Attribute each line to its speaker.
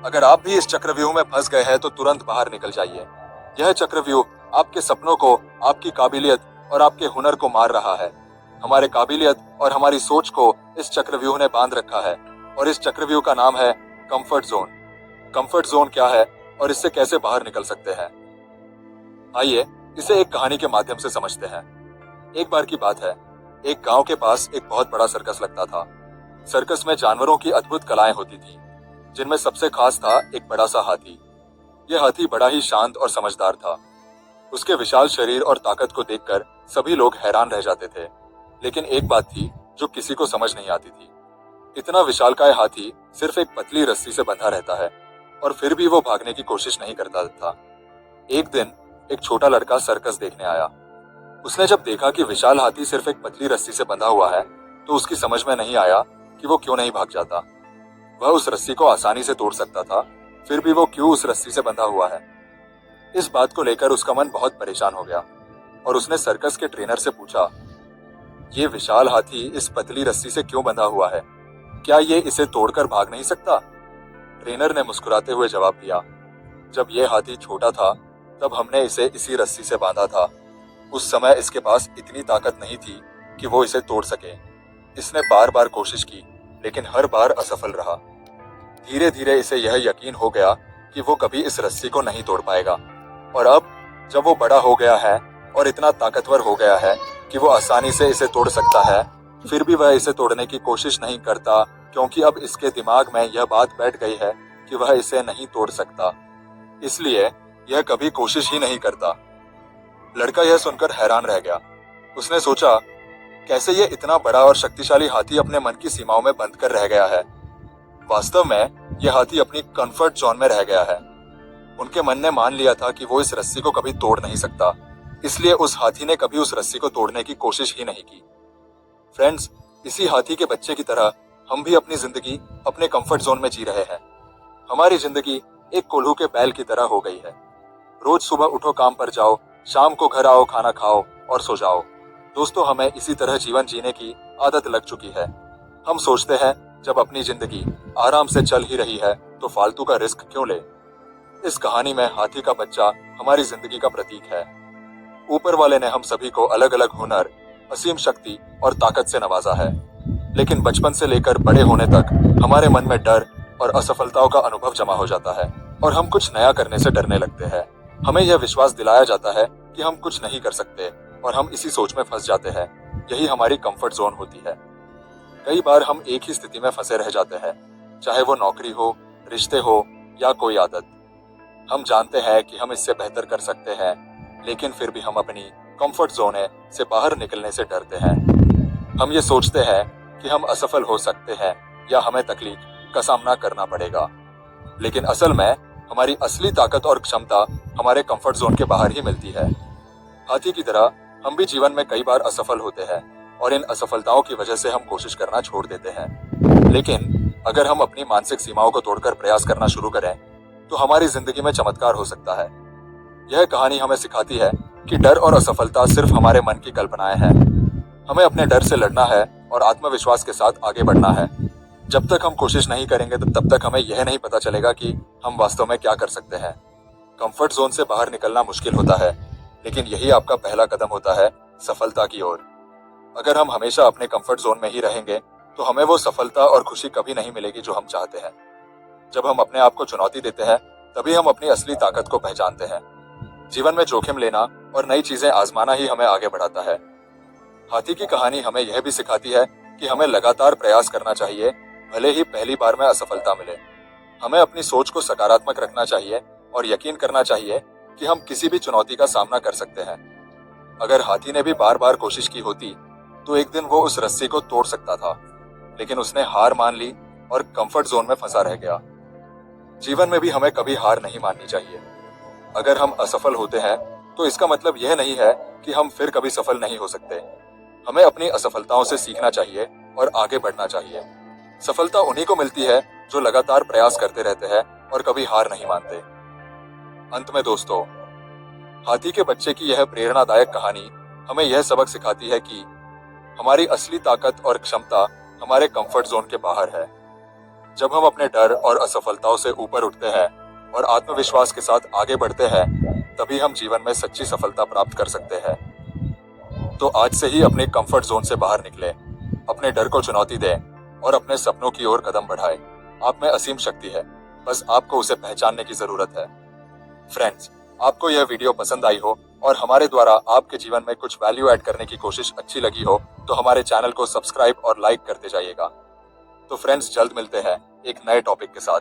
Speaker 1: अगर आप भी इस चक्रव्यूह में फंस गए हैं तो तुरंत बाहर निकल जाइए। यह चक्रव्यूह आपके सपनों को, आपकी काबिलियत और आपके हुनर को मार रहा है। हमारे काबिलियत और हमारी सोच को इस चक्रव्यूह ने बांध रखा है और इस चक्रव्यूह का नाम है कंफर्ट जोन। कंफर्ट जोन क्या है और इससे कैसे बाहर निकल सकते हैं? आइए इसे एक कहानी के माध्यम से समझते हैं। एक बार की बात है, एक गांव के पास एक बहुत बड़ा सर्कस लगता था। सर्कस में जानवरों की अद्भुत कलाएं होती थी, जिनमें सबसे खास था एक बड़ा सा हाथी। यह हाथी बड़ा ही शांत और समझदार था। उसके विशाल शरीर और ताकत को देखकर सभी लोग हैरान रह जाते थे। लेकिन एक बात थी जो किसी को समझ नहीं आती थी। इतना विशालकाय हाथी सिर्फ एक पतली रस्सी से बंधा रहता है और फिर भी वो भागने की कोशिश नहीं करता था। एक दिन एक छोटा लड़का सर्कस देखने आया। उसने जब देखा कि विशाल हाथी सिर्फ एक पतली रस्सी से बंधा हुआ है तो उसकी समझ में नहीं आया कि वो क्यों नहीं भाग जाता। वह उस रस्सी को आसानी से तोड़ सकता था, फिर भी वो क्यों उस रस्सी से बंधा हुआ है। इस बात को लेकर उसका मन बहुत परेशान हो गया और उसने सर्कस के ट्रेनर से पूछा, ये विशाल हाथी इस पतली रस्सी से क्यों बंधा हुआ है? क्या ये इसे तोड़कर भाग नहीं सकता? ट्रेनर ने मुस्कुराते हुए जवाब दिया, जब ये हाथी छोटा था तब हमने इसे इसी रस्सी से बांधा था। उस समय इसके पास इतनी ताकत नहीं थी कि वो इसे तोड़ सके। इसने बार बार कोशिश की लेकिन हर बार असफल रहा। धीरे धीरे इसे यह यकीन हो गया कि वो कभी इस रस्सी को नहीं तोड़ पाएगा। और अब जब वो बड़ा हो गया है और इतना ताकतवर हो गया है कि वो आसानी से इसे तोड़ सकता है, फिर भी वह इसे तोड़ने की कोशिश नहीं करता, क्योंकि अब इसके दिमाग में यह बात बैठ गई है कि वह इसे नहीं तोड़ सकता। इसलिए यह कभी कोशिश ही नहीं करता। लड़का यह सुनकर हैरान रह गया। उसने सोचा, कैसे ये इतना बड़ा और शक्तिशाली हाथी अपने मन की सीमाओं में बंद कर रह गया है। वास्तव में यह हाथी अपनी कंफर्ट जोन में रह गया है। उनके मन ने मान लिया था कि वो इस रस्सी को कभी तोड़ नहीं सकता, इसलिए उस हाथी ने कभी उस रस्सी को तोड़ने की कोशिश ही नहीं की। फ्रेंड्स, इसी हाथी के बच्चे की तरह हम भी अपनी जिंदगी अपने कंफर्ट जोन में जी रहे हैं। हमारी जिंदगी एक कोल्हू के बैल की तरह हो गई है। रोज सुबह उठो, काम पर जाओ, शाम को घर आओ, खाना खाओ और सो जाओ। दोस्तों, हमें इसी तरह जीवन जीने की आदत लग चुकी है। हम सोचते हैं जब अपनी जिंदगी आराम से चल ही रही है तो फालतू का रिस्क क्यों ले। इस कहानी में हाथी का बच्चा हमारी जिंदगी का प्रतीक है। ऊपर वाले ने हम सभी को अलग अलग हुनर, असीम शक्ति और ताकत से नवाजा है, लेकिन बचपन से लेकर बड़े होने तक हमारे मन में डर और असफलताओं का अनुभव जमा हो जाता है और हम कुछ नया करने से डरने लगते हैं। हमें यह विश्वास दिलाया जाता है कि हम कुछ नहीं कर सकते और हम इसी सोच में फंस जाते हैं। यही हमारी कंफर्ट जोन होती है। कई बार हम एक ही स्थिति में फंसे रह जाते हैं, चाहे वो नौकरी हो, रिश्ते हो या कोई आदत। हम जानते हैं कि हम इससे बेहतर कर सकते हैं, लेकिन फिर भी हम अपनी कंफर्ट जोन से बाहर निकलने से डरते हैं। हम ये सोचते हैं कि हम असफल हो सकते हैं या हमें तकलीफ का सामना करना पड़ेगा, लेकिन असल में हमारी असली ताकत और क्षमता हमारे कंफर्ट जोन के बाहर ही मिलती है। हाथी की तरह हम भी जीवन में कई बार असफल होते हैं और इन असफलताओं की वजह से हम कोशिश करना छोड़ देते हैं। लेकिन अगर हम अपनी मानसिक सीमाओं को तोड़कर प्रयास करना शुरू करें तो हमारी जिंदगी में चमत्कार हो सकता है। यह कहानी हमें सिखाती है कि डर और असफलता सिर्फ हमारे मन की कल्पनाएं हैं। हमें अपने डर से लड़ना है और आत्मविश्वास के साथ आगे बढ़ना है। जब तक हम कोशिश नहीं करेंगे तब तक हमें यह नहीं पता चलेगा कि हम वास्तव में क्या कर सकते हैं। कंफर्ट जोन से बाहर निकलना मुश्किल होता है, लेकिन यही आपका पहला कदम होता है सफलता की ओर। अगर हम हमेशा अपने कंफर्ट जोन में ही रहेंगे तो हमें वो सफलता और खुशी कभी नहीं मिलेगी जो हम चाहते हैं। जब हम अपने आप को चुनौती देते हैं तभी हम अपनी असली ताकत को पहचानते हैं। जीवन में जोखिम लेना और नई चीजें आजमाना ही हमें आगे बढ़ाता है। हाथी की कहानी हमें यह भी सिखाती है कि हमें लगातार प्रयास करना चाहिए, भले ही पहली बार में असफलता मिले। हमें अपनी सोच को सकारात्मक रखना चाहिए और यकीन करना चाहिए कि हम किसी भी चुनौती का सामना कर सकते हैं। अगर हाथी ने भी बार बार कोशिश की होती तो एक दिन वो उस रस्सी को तोड़ सकता था, लेकिन उसने हार मान ली और कंफर्ट जोन में फंसा रह गया। जीवन में भी हमें कभी हार नहीं माननी चाहिए। अगर हम असफल होते हैं तो इसका मतलब यह नहीं है कि हम फिर कभी सफल नहीं हो सकते। हमें अपनी असफलताओं से सीखना चाहिए और आगे बढ़ना चाहिए। सफलता उन्हीं को मिलती है जो लगातार प्रयास करते रहते हैं और कभी हार नहीं मानते। अंत में दोस्तों, हाथी के बच्चे की यह प्रेरणादायक कहानी हमें यह सबक सिखाती है कि हमारी असली ताकत और क्षमता हमारे कंफर्ट जोन के बाहर है। जब हम अपने डर और असफलताओं से ऊपर उठते हैं और आत्मविश्वास के साथ आगे बढ़ते हैं, तभी हम जीवन में सच्ची सफलता प्राप्त कर सकते हैं। तो आज से ही अपने कंफर्ट जोन से बाहर निकले, अपने डर को चुनौती दें और अपने सपनों की ओर कदम बढ़ाएं। आप में असीम शक्ति है, बस आपको उसे पहचानने की जरूरत है। फ्रेंड्स, आपको यह वीडियो पसंद आई हो और हमारे द्वारा आपके जीवन में कुछ वैल्यू ऐड करने की कोशिश अच्छी लगी हो, तो हमारे चैनल को सब्सक्राइब और लाइक करते जाइएगा। तो फ्रेंड्स, जल्द मिलते हैं एक नए टॉपिक के साथ।